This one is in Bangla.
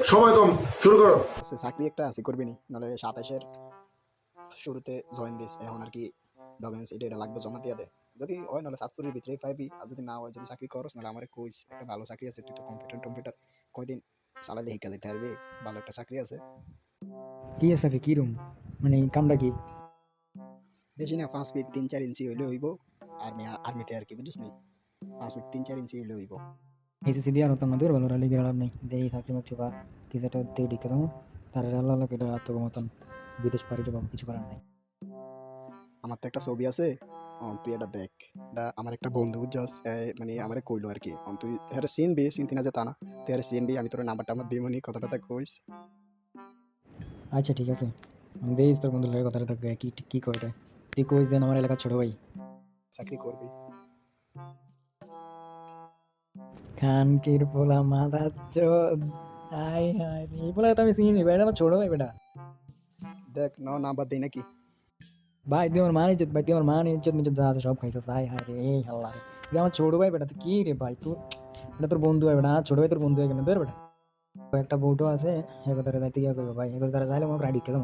সময় কম, শুরু করো। চাকরি একটা আছে করবি নি নাহলে 27-এর শুরুতে জয়েন দিস এখন আর কি ডকুমেন্টস এটা লাগবে জমা দিয়ে দে যদি হয় নাহলে সাতপুরের ভিতরেই পাইবি আর যদি না হয় যদি চাকরি করস নাহলে আমার কইস একটা ভালো চাকরি আছে তুই তো কম্পিউটার কয়দিন চালালে শিখা যেতে পারবি ভালো একটা চাকরি আছে কি আছে কি রুম মানে কামটা কি? বেশি না 5 ফিট 3-4 ইঞ্চি হইলে হইব আর্মিতে আর কি বুঝিস নি 5 ফিট 3-4 ইঞ্চি হইলে হইব এসএসসি দিয়ে আর হতাম না দূর ভালো লিগে লাভ নেই দেই চাকরি মাকরি বা কিছু একটা দিয়ে ঢুকে দেবো তার আল্লাহ আল্লাহ এটা তোর মতন বিদেশ পাড়ি যাবো কিছু করার নাই। আমার তো একটা ছবি আছে তুই এটা দেখ এটা আমার একটা বন্ধু বুঝছস মানে আমার কইলো আর কি তুই হ্যাঁ চিনবি চিনতি না যে তা না তুই হ্যাঁ চিনবি আমি তোর নাম্বারটা আমার দিমনি কথাটা তা কইস আচ্ছা ঠিক আছে আমি দেই তোর বন্ধুর লাগে কথাটা থাকবে কি কি কয়টা তুই কইস দেন আমার এলাকার ছোট ভাই চাকরি করবি খানকির পোলা মাথা চোদ হাই হাই এই পোলা তো আমি চিনি ভাই এটা আমার ছোট ভাই বেটা দেখ নাম্বার দেই নাকি ভাই তুই আমার মান ইজ্জত ভাই তুই আমার মান ইজ্জত মিজ্জত যা আছে সব খাইছিস হাই হাই রে এই হাল্লা রে তুই আমার ছোট ভাই বেটা তুই কি রে ভাই তুই এটা তোর বন্ধু হয় বেটা ছোট ভাই তোর বন্ধু হয় কেন তোর বেটা একটা বউটো আছে এ কথা যাইতে গিয়া করবো ভাই এগুলো তারা যাইলে আমার রাইড খেলাম